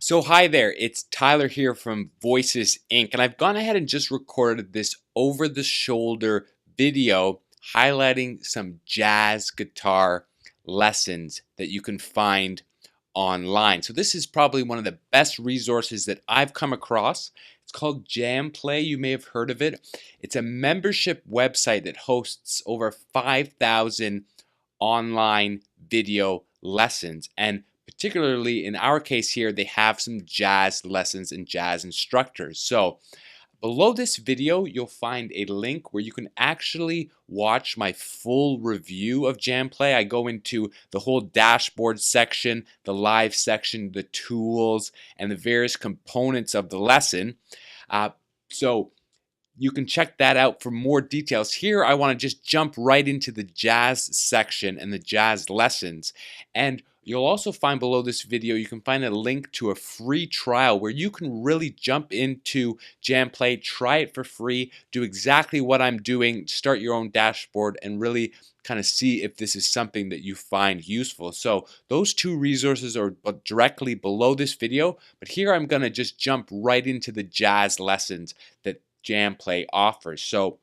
So hi there, it's Tyler here from Voices Inc. And I've gone ahead and just recorded this over-the-shoulder video highlighting some jazz guitar lessons that you can find online. So this is probably one of the best resources that I've come across. It's called JamPlay. You may have heard of it. It's a membership website that hosts over 5,000 online video lessons, and particularly in our case here, they have some jazz lessons and jazz instructors. So below this video, you'll find a link where you can actually watch my full review of JamPlay. I go into the whole dashboard section, the live section, the tools, and the various components of the lesson. So you can check that out for more details. Here, I want to just jump right into the jazz section and the jazz lessons. And you'll also find below this video, you can find a link to a free trial where you can really jump into JamPlay, try it for free, do exactly what I'm doing, start your own dashboard, and really kind of see if this is something that you find useful. So those two resources are directly below this video, but here I'm going to just jump right into the jazz lessons that JamPlay offers. So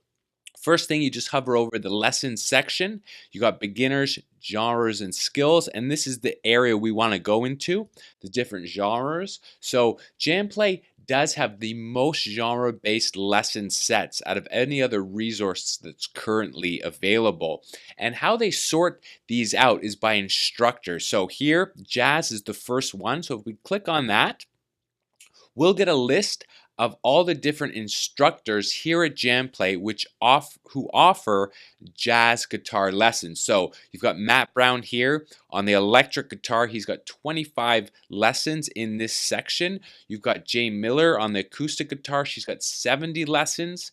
first thing, you just hover over the lessons section. You got beginners, genres, and skills, and this is the area we want to go into, the different genres. So JamPlay does have the most genre-based lesson sets out of any other resource that's currently available. And how they sort these out is by instructor. So here, jazz is the first one. So if we click on that, we'll get a list of all the different instructors here at JamPlay who offer jazz guitar lessons. So you've got Matt Brown here on the electric guitar. He's got 25 lessons in this section. You've got Jay Miller on the acoustic guitar. She's got 70 lessons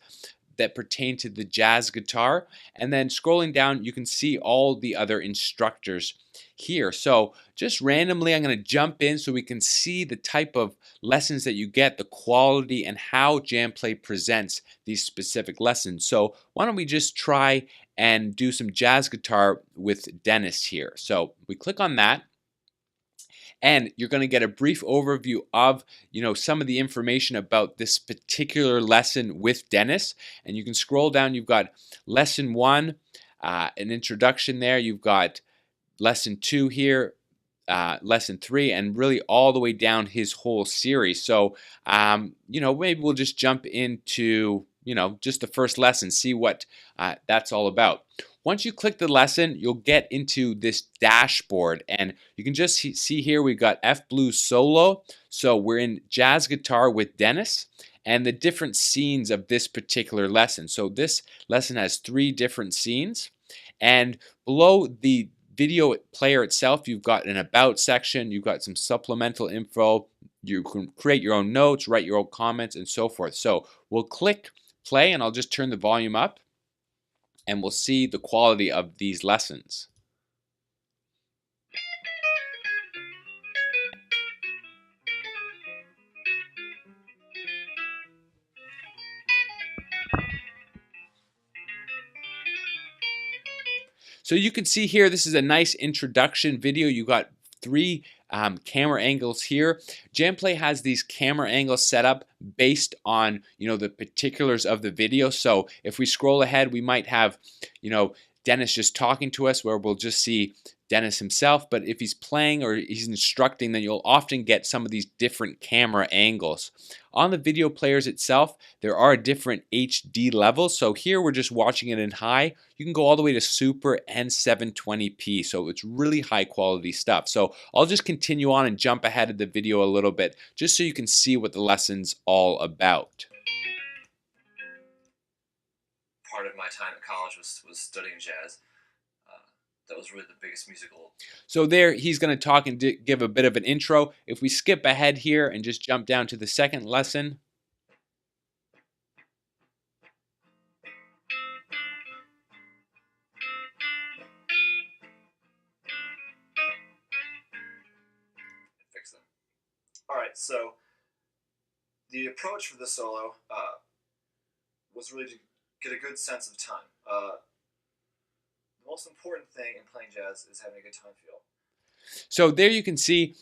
that pertain to the jazz guitar. And then scrolling down, you can see all the other instructors here. So just randomly, I'm going to jump in so we can see the type of lessons that you get, the quality, and how JamPlay presents these specific lessons. So why don't we just try and do some jazz guitar with Dennis here. So we click on that, and you're going to get a brief overview of some of the information about this particular lesson with Dennis. And you can scroll down. You've got lesson 1, an introduction there. You've got lesson 2 here, lesson 3, and really all the way down his whole series. So maybe we'll just jump into just the first lesson, see what that's all about. Once you click the lesson, you'll get into this dashboard, and you can just see here we've got F blues solo. So we're in jazz guitar with Dennis, and the different scenes of this particular lesson. So this lesson has 3 different scenes, and below the video player itself, you've got an about section, you've got some supplemental info, you can create your own notes, write your own comments, and so forth. So we'll click play, and I'll just turn the volume up, and we'll see the quality of these lessons. So you can see here, this is a nice introduction video. You got 3 camera angles here. JamPlay has these camera angles set up based on the particulars of the video. So if we scroll ahead, we might have Dennis just talking to us, where we'll just see Dennis himself. But if he's playing or he's instructing, then you'll often get some of these different camera angles. On the video players itself, there are different HD levels. So here we're just watching it in high. You can go all the way to super and 720p. So it's really high quality stuff. So I'll just continue on and jump ahead of the video a little bit, just so you can see what the lesson's all about. Part of my time at college was studying jazz. That was really the biggest musical. So there, he's going to talk and give a bit of an intro. If we skip ahead here and just jump down to the second lesson. Fix them. All right, so the approach for the solo was really to get a good sense of time. The most important thing in playing jazz is having a good time feel. So there you can see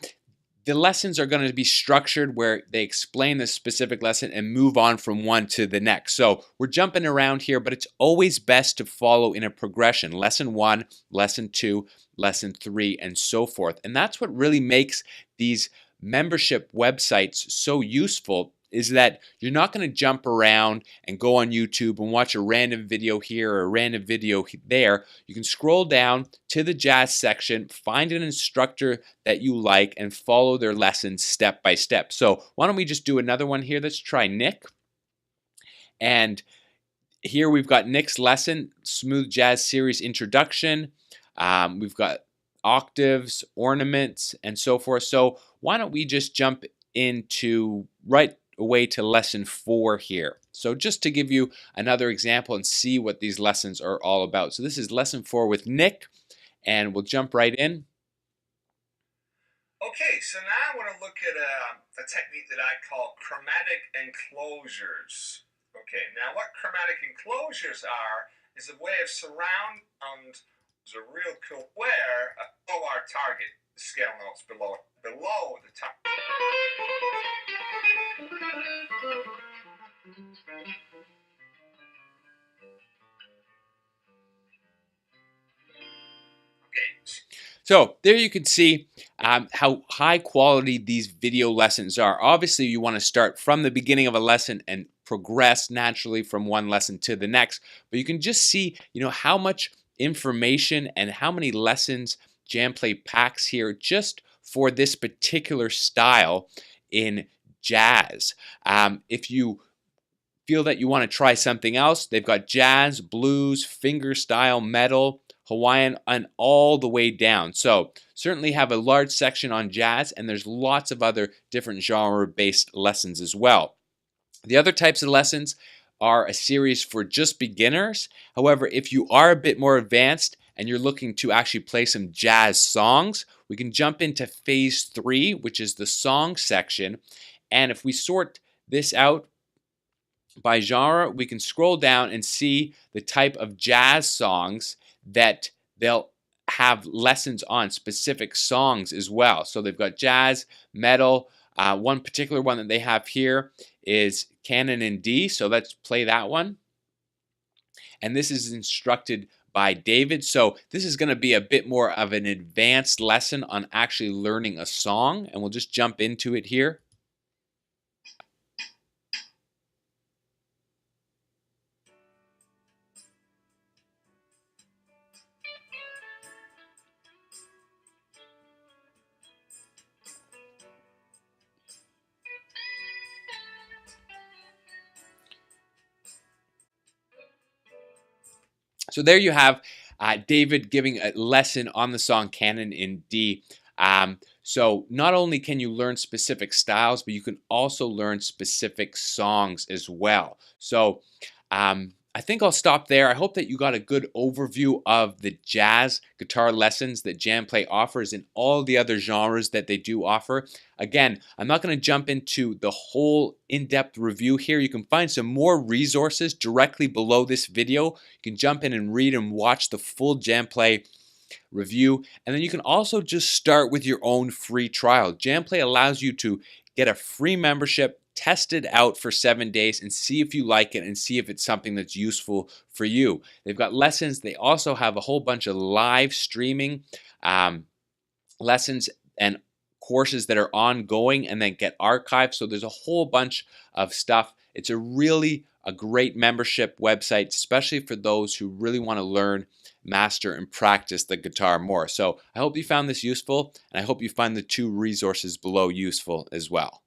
the lessons are going to be structured where they explain the specific lesson and move on from one to the next. So we're jumping around here, but it's always best to follow in a progression. Lesson 1, lesson 2, lesson 3, and so forth. And that's what really makes these membership websites so useful, is that you're not going to jump around and go on YouTube and watch a random video here or a random video there. You can scroll down to the jazz section, find an instructor that you like, and follow their lessons step by step. So why don't we just do another one here? Let's try Nick. And here we've got Nick's lesson, Smooth Jazz Series Introduction. We've got octaves, ornaments, and so forth. So why don't we just jump into right away to lesson 4 here. So just to give you another example and see what these lessons are all about. So this is lesson 4 with Nick, and we'll jump right in. Okay, so now I want to look at a technique that I call chromatic enclosures. Okay, now what chromatic enclosures are is a way of surround and is a real cool where below our target scale notes below the top. So there you can see how high quality these video lessons are. Obviously, you want to start from the beginning of a lesson and progress naturally from one lesson to the next. But you can just see, how much information and how many lessons JamPlay packs here just for this particular style in jazz. If you feel that you want to try something else, they've got jazz, blues, fingerstyle, metal, Hawaiian, and all the way down. So certainly have a large section on jazz, and there's lots of other different genre-based lessons as well. The other types of lessons are a series for just beginners. However, if you are a bit more advanced and you're looking to actually play some jazz songs, we can jump into phase 3, which is the song section. And if we sort this out by genre, we can scroll down and see the type of jazz songs that they'll have lessons on, specific songs as well. So they've got jazz, metal. One particular one that they have here is Canon in D, so let's play that one. And this is instructed by David. So this is going to be a bit more of an advanced lesson on actually learning a song, and we'll just jump into it here. So there you have David giving a lesson on the song Canon in D. So not only can you learn specific styles, but you can also learn specific songs as well. So I think I'll stop there. I hope that you got a good overview of the jazz guitar lessons that JamPlay offers and all the other genres that they do offer. Again, I'm not going to jump into the whole in-depth review here. You can find some more resources directly below this video. You can jump in and read and watch the full JamPlay review. And then you can also just start with your own free trial. JamPlay allows you to get a free membership, test it out for 7 days, and see if you like it and see if it's something that's useful for you. They've got lessons. They also have a whole bunch of live streaming lessons and courses that are ongoing and then get archived. So there's a whole bunch of stuff. It's a great membership website, especially for those who really want to learn, master, and practice the guitar more. So I hope you found this useful, and I hope you find the 2 resources below useful as well.